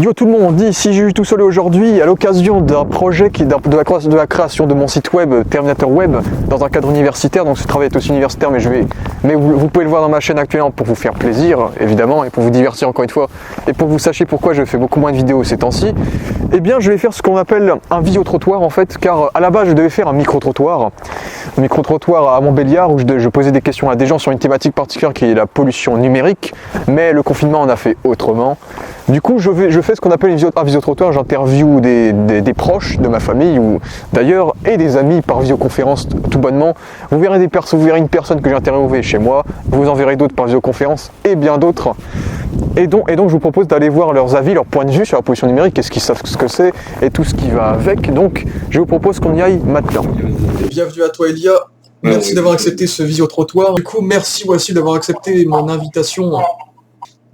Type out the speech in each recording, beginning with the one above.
Yo tout le monde, dit si j'ai eu tout seul aujourd'hui à l'occasion d'un projet de la création de mon site web Terminator Web dans un cadre universitaire, donc ce travail est aussi universitaire mais vous pouvez le voir dans ma chaîne actuellement pour vous faire plaisir évidemment et pour vous divertir encore une fois et pour que vous sachiez pourquoi je fais beaucoup moins de vidéos ces temps-ci. Eh bien je vais faire ce qu'on appelle un visio-trottoir en fait, car à la base je devais faire un micro-trottoir à Montbéliard où je posais des questions à des gens sur une thématique particulière qui est la pollution numérique, mais le confinement en a fait autrement. Du coup, je fais ce qu'on appelle un visio-trottoir, j'interviewe des proches de ma famille ou d'ailleurs et des amis par visioconférence tout bonnement. Vous verrez une personne que j'ai interviewée chez moi, vous en verrez d'autres par visioconférence et bien d'autres. Et donc je vous propose d'aller voir leurs avis, leur point de vue sur la pollution numérique, qu'est-ce qu'ils savent ce que c'est et tout ce qui va avec. Donc je vous propose qu'on y aille maintenant. Bienvenue à toi Elia, merci d'avoir accepté ce visio-trottoir. Du coup, merci Wassil d'avoir accepté mon invitation.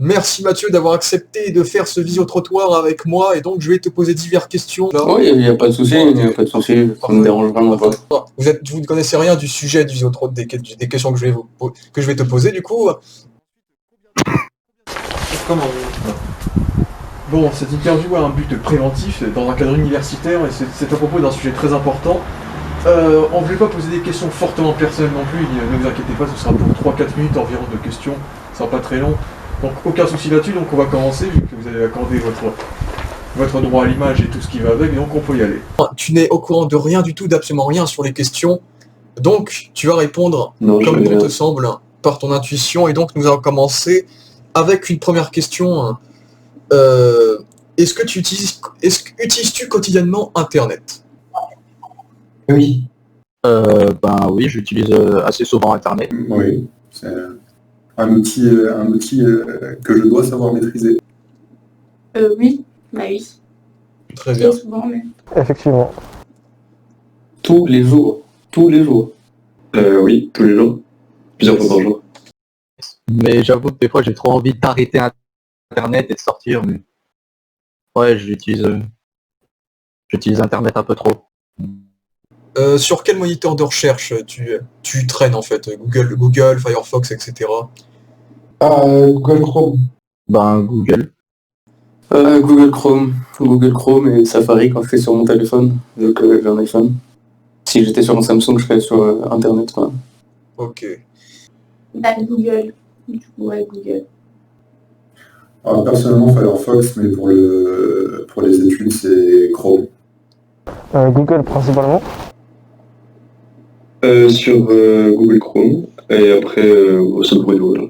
Merci Mathieu d'avoir accepté de faire ce visio-trottoir avec moi et donc je vais te poser diverses questions. Oui, il n'y a pas de souci, ça me dérange vraiment pas. Vous ne connaissez rien du sujet du visio-trottoir, des questions que je vais te poser du coup. Bon, cette interview a un but préventif dans un cadre universitaire et c'est à propos d'un sujet très important. On ne voulait pas poser des questions fortement personnelles non plus, ne vous inquiétez pas, ce sera pour 3-4 minutes environ de questions, ce sera pas très long. Donc aucun souci là-dessus, donc on va commencer, vu que vous avez accordé votre droit à l'image et tout ce qui va avec, donc on peut y aller. Tu n'es au courant de rien du tout, d'absolument rien sur les questions, donc tu vas répondre comme bon te semble, par ton intuition, et donc nous allons commencer avec une première question. Utilises-tu quotidiennement Internet? Oui. Oui, j'utilise assez souvent Internet. Oui, c'est un outil que je dois savoir maîtriser. Oui, oui. Très bien. Souvent, mais... Effectivement. Tous les jours. Oui, tous les jours. Plusieurs fois par jour. Mais j'avoue que des fois j'ai trop envie d'arrêter Internet et de sortir, mais ouais, j'utilise Internet un peu trop. Sur quel moniteur de recherche tu traînes en fait? Google, Firefox, etc. Google Chrome. Google. Google Chrome et Safari quand je fais sur mon téléphone, vu que j'ai un iPhone. Si j'étais sur un Samsung, je serais sur Internet. Quoi. Ok. Google. Du coup, ouais, Google. Alors, personnellement, Firefox, mais pour les études, c'est Chrome. Google principalement. Sur Google Chrome, et après, ça devrait être voilà.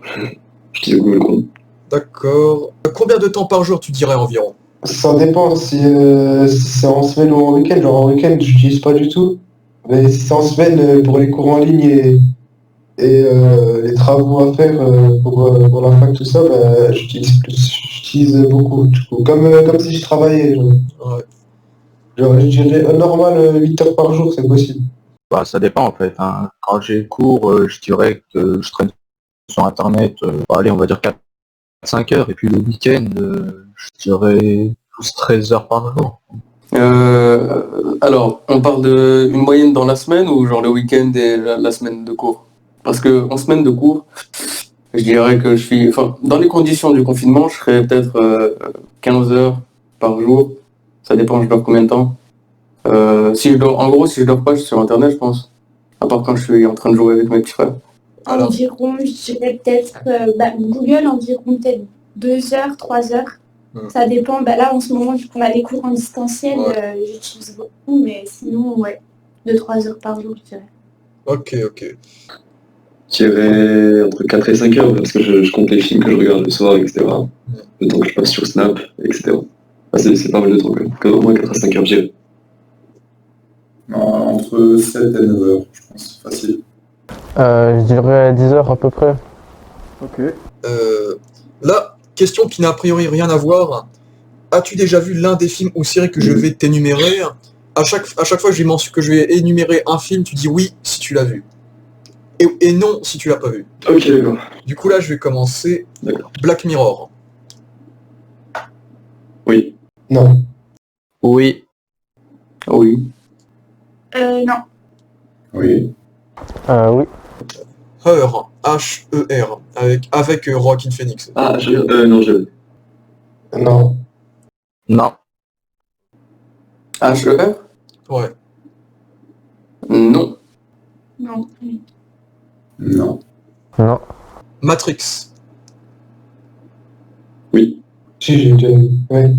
J'utilise Google Chrome. D'accord. Combien de temps par jour tu dirais environ? Ça dépend si c'est en semaine ou en week-end. Genre en week-end, j'utilise pas du tout. Mais si c'est en semaine pour les cours en ligne et les travaux à faire pour la fac, tout ça, j'utilise beaucoup. Du coup, comme si je travaillais. Genre. Ouais. Genre, je dirais normal 8 heures par jour, c'est possible. Ça dépend en fait. Hein. Quand j'ai cours, je dirais que je traîne sur Internet, allez, on va dire 4-5 heures. Et puis le week-end, je dirais 12-13 heures par jour. Alors, on parle d'une moyenne dans la semaine ou genre le week-end et la semaine de cours? Parce que en semaine de cours, je dirais que dans les conditions du confinement, je serais peut-être 15 heures par jour. Ça dépend, je dors combien de temps. Si je dors pas, je suis sur Internet, je pense. À part quand je suis en train de jouer avec mes petits frères. Environ, je dirais peut-être, Google, environ peut-être 2 heures, 3 heures. Ça dépend. Là, en ce moment, vu qu'on a des cours en distanciel, j'utilise beaucoup, mais sinon, ouais, 2-3 heures par jour, je dirais. Ok. Je dirais entre 4 et 5 heures, parce que je compte les films que je regarde le soir, etc. Le temps que je passe sur Snap, etc. C'est pas mal de temps quand même. Au moins 4 à 5 heures, je dirais. Entre 7 et 9 heures, je pense, facile. Je dirais 10 heures à peu près. Ok. Là, question qui n'a a priori rien à voir. As-tu déjà vu l'un des films ou séries que je vais t'énumérer? À chaque fois que je vais énumérer un film, tu dis oui si tu l'as vu. Et non si tu l'as pas vu. Ok, d'accord. Du coup là, je vais commencer. D'accord. Black Mirror. Oui. Non. Oui. Oui. Non. Oui. Oui. Her, H-E-R, avec Joaquin Phoenix. Non, je... Non. Non. HER? Ouais. Non. Non. Non. Non. Matrix. Oui. Si, j'ai déjà vu. Ouais.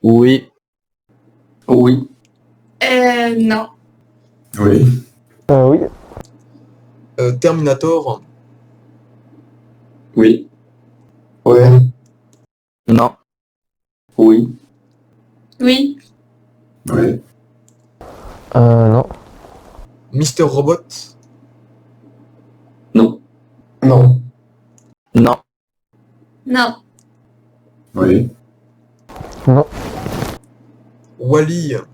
Oui. Oui. Non. Oui. Oui. Terminator. Oui. Ouais. Non. Oui. Oui. Ouais. Non. Mister Robot. Non. Non. Non. Non. Oui. Non. Wall-E.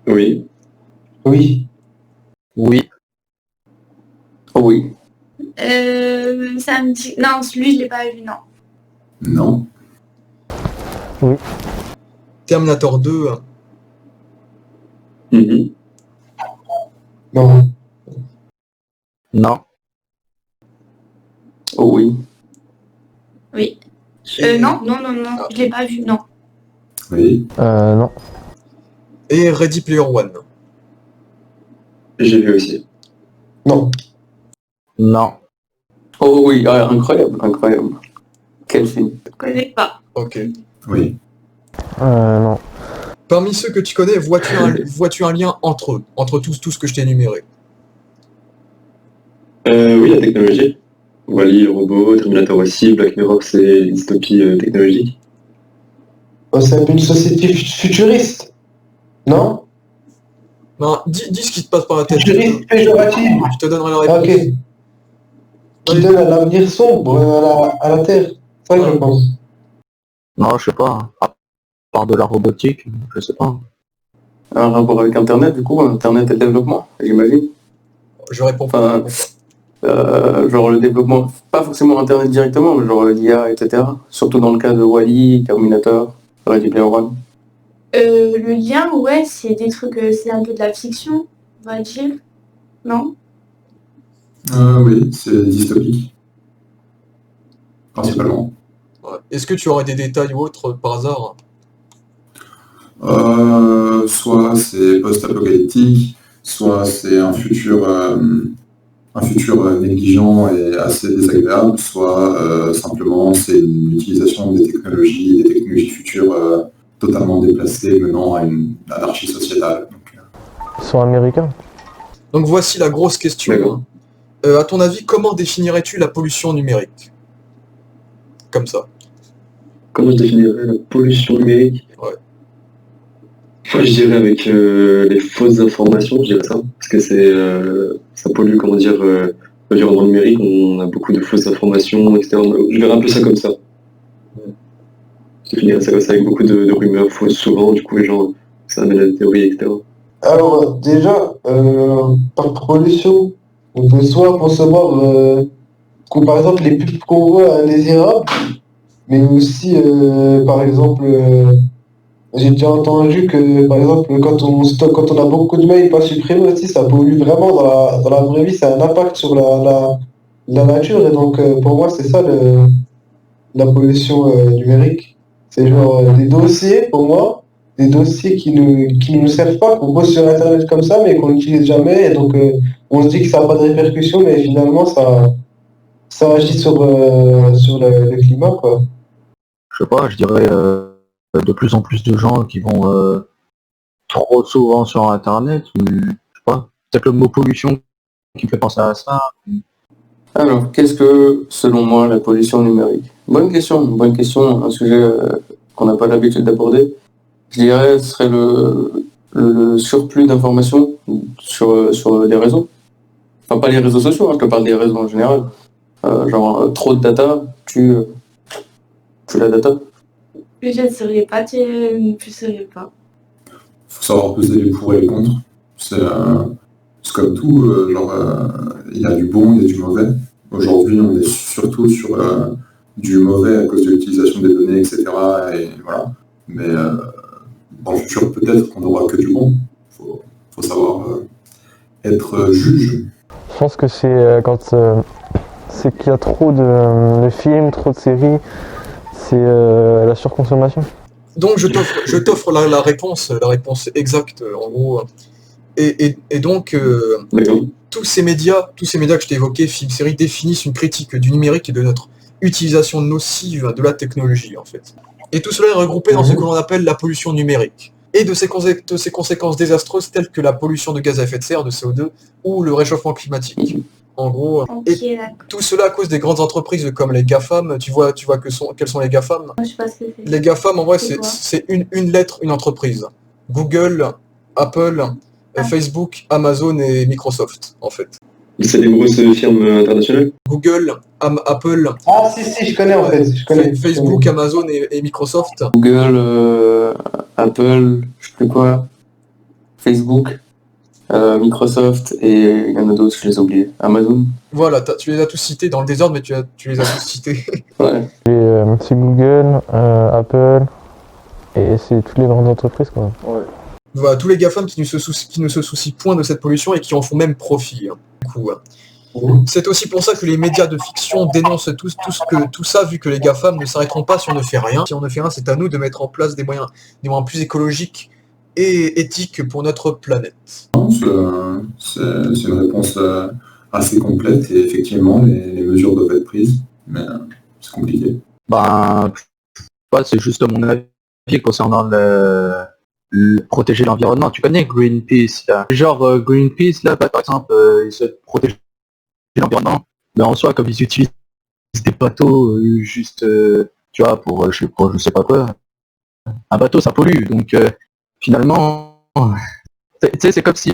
Oui. Oui. Oui. Oui. Ça me dit... Non, celui, je l'ai pas vu, non. Non. Terminator 2. Mhm. Non. Non. Oui. Oui. Et- Non, je l'ai pas vu, non. Oui. Non. Et Ready Player One. J'ai vu aussi. Non. Non. Oh oui, ah, incroyable, incroyable. Quel film. Je connais pas. Ok. Oui. Non. Parmi ceux que tu connais, vois-tu un lien entre eux, entre tout ce que je t'ai énuméré? Oui, la technologie. Wall-E, le robot, Terminator aussi, Black Mirror, c'est une dystopie technologique. Oh, c'est un peu une société futuriste. Non? Non, dis ce qui te passe par la tête. Futuriste péjorative. Je te donnerai la Ah, réponse. ok. Qui donne un avenir sombre à la Terre. Ça, je pense. Non, je sais pas. À part de la robotique, je sais pas. Un rapport avec Internet, du coup, Internet et le développement, j'imagine. Je réponds pas. Enfin, genre le développement, pas forcément Internet directement, mais genre l'IA, etc. Surtout dans le cas de Wall-E, Terminator, Ready Player One. Le lien, ouais, c'est des trucs, c'est un peu de la fiction, on va dire. Non? Oui, c'est dystopique. Principalement. Ouais. Est-ce que tu aurais des détails ou autres par hasard? Soit c'est post-apocalyptique, soit c'est un futur négligent et assez désagréable, soit simplement c'est une utilisation des technologies futures totalement déplacées menant à une anarchie sociétale. Donc, Ils sont américains. Donc voici la grosse question. D'accord. À ton avis, comment définirais-tu la pollution numérique? Comme ça. comment je définirais la pollution numérique? Ouais. Moi, je dirais avec les fausses informations, je dirais ça. Parce que ça pollue, comment dire, l'environnement numérique, on a beaucoup de fausses informations, etc. Je verrais un peu ça comme ça. Je définirais ça comme ça, avec beaucoup de rumeurs fausses souvent, du coup les gens, ça amène à des théories, etc. Alors, déjà, par pollution, on peut soit concevoir, par exemple, les pubs qu'on voit indésirables, mais aussi, par exemple, j'ai déjà entendu que, par exemple, quand on a beaucoup de mails pas supprimés aussi, ça pollue vraiment dans la vraie vie, ça a un impact sur la nature, et donc, pour moi, c'est ça la pollution numérique. C'est genre des dossiers, pour moi, des dossiers qui ne nous servent pas, qu'on pose sur Internet comme ça, mais qu'on n'utilise jamais. Et donc, on se dit que ça n'a pas de répercussions, mais finalement, ça agit sur le climat, quoi. Je sais pas, je dirais de plus en plus de gens qui vont trop souvent sur Internet, ou je sais pas. Peut-être le mot pollution qui me fait penser à ça. Alors, qu'est-ce que, selon moi, la pollution numérique? Bonne question, un sujet qu'on n'a pas l'habitude d'aborder. Je dirais ce serait le surplus d'informations sur les réseaux. Enfin, pas les réseaux sociaux, hein, je te parle des réseaux en général. Trop de data, tu la data. Je ne saurais pas, je saurais pas. Faut savoir peser les pour et les contre. C'est comme tout, il y a du bon, il y a du mauvais. Aujourd'hui, on est surtout sur du mauvais à cause de l'utilisation des données, etc. Et voilà. Mais dans le futur, peut-être qu'on n'aura que du bon. Faut savoir être juge. Je pense que c'est quand c'est qu'il y a trop de films, trop de séries. C'est la surconsommation. Donc je t'offre la réponse exacte en gros. Et donc D'accord. tous ces médias que je t'ai évoqués, films, séries, définissent une critique du numérique et de notre utilisation nocive de la technologie en fait. Et tout cela est regroupé dans ce que l'on appelle la pollution numérique. Et de ses conséquences désastreuses telles que la pollution de gaz à effet de serre, de CO2 ou le réchauffement climatique. En gros, Ok, et d'accord. tout cela à cause des grandes entreprises comme les GAFAM. Tu vois quelles sont les GAFAM? Je sais pas ce que c'est. Les GAFAM, en vrai, C'est quoi? c'est une lettre, une entreprise. Google, Apple, Facebook, Amazon et Microsoft, en fait. C'est des grosses firmes internationales. Google, Apple, Ah si, je connais en fait. Je connais. Facebook, Amazon et Microsoft. Google, Apple, je sais plus quoi, Facebook, Microsoft et il y en a d'autres, je les ai oubliés. Amazon. Voilà, tu les as tous cités dans le désordre, mais tu les as tous cités. Ouais. C'est Google, Apple, et c'est toutes les grandes entreprises quoi. Voilà, tous les GAFAM qui ne se soucient point de cette pollution et qui en font même profit. Hein. Du coup, c'est aussi pour ça que les médias de fiction dénoncent tout ça, vu que les GAFAM ne s'arrêteront pas si on ne fait rien. Si on ne fait rien, c'est à nous de mettre en place des moyens plus écologiques et éthiques pour notre planète. C'est une réponse assez complète et effectivement, les mesures doivent être prises, mais c'est compliqué. Ben, c'est juste mon avis concernant protéger l'environnement. Tu connais Greenpeace là. Genre Greenpeace là, par exemple, ils se protègent l'environnement, mais en soi, comme ils utilisent des bateaux juste, tu vois, pour je sais pas quoi, un bateau ça pollue, donc finalement, tu sais, c'est comme si,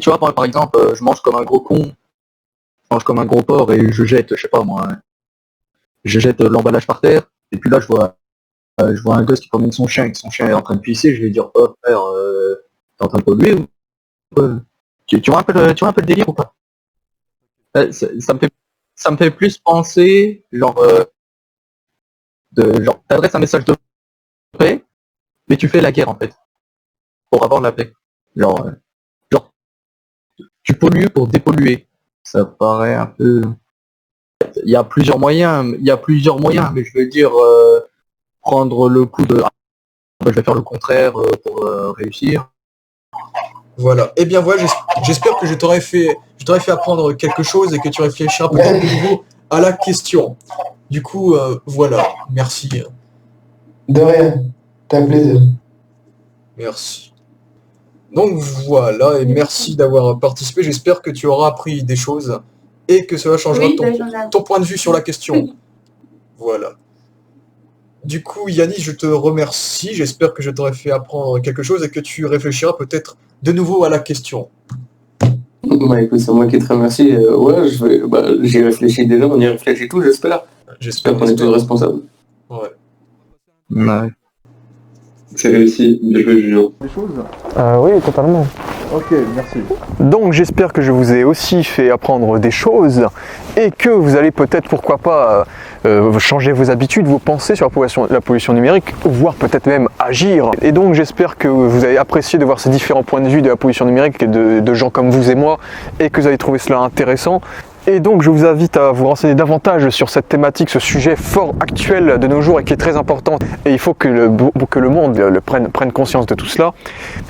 tu vois, par exemple, je mange comme un gros con, je mange comme un gros porc et je jette, je sais pas moi, je jette l'emballage par terre, et puis là je vois un gosse qui promène son chien et que son chien est en train de pisser, je vais dire, oh frère, t'es en train de polluer ou quoi? Tu vois un peu le délire ou pas? Ça me fait plus penser, genre, t'adresses un message de paix, mais tu fais la guerre en fait, pour avoir la paix. Genre, tu pollues pour dépolluer. Ça paraît un peu... Il y a plusieurs moyens, mais je veux dire, prendre le coup de... je vais faire le contraire pour réussir. Voilà. Eh bien voilà, j'espère que je t'aurais fait apprendre quelque chose et que tu réfléchiras peut-être de nouveau à la question. Du coup, voilà. Merci. De rien. T'as un plaisir. Merci. Donc voilà, et merci d'avoir participé. J'espère que tu auras appris des choses et que cela changera Oui, j'en ai. ton point de vue sur la question. Voilà. Du coup, Yannis, je te remercie. J'espère que je t'aurai fait apprendre quelque chose et que tu réfléchiras peut-être de nouveau à la question. Bah écoute, c'est moi qui te remercie. Ouais, j'y réfléchis déjà, on y réfléchit tous, j'espère. J'espère qu'on est tous responsables. Ouais. Ouais. C'est réussi, bien joué Julien. Des choses oui, totalement. Ok, merci. Donc j'espère que je vous ai aussi fait apprendre des choses et que vous allez peut-être, pourquoi pas, changer vos habitudes, vos pensées sur la pollution numérique, voire peut-être même agir. Et donc j'espère que vous avez apprécié de voir ces différents points de vue de la pollution numérique et de gens comme vous et moi, et que vous avez trouvé cela intéressant. Et donc je vous invite à vous renseigner davantage sur cette thématique, ce sujet fort actuel de nos jours et qui est très important. Et il faut que le monde prenne conscience de tout cela.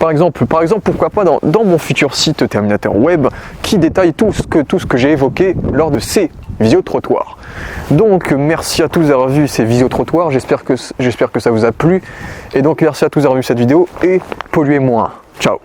Par exemple, pourquoi pas dans mon futur site Terminator Web qui détaille tout ce que j'ai évoqué lors de ces visio-trottoirs. Donc merci à tous d'avoir vu ces visio-trottoirs, j'espère que ça vous a plu. Et donc merci à tous d'avoir vu cette vidéo et polluez moins. Ciao.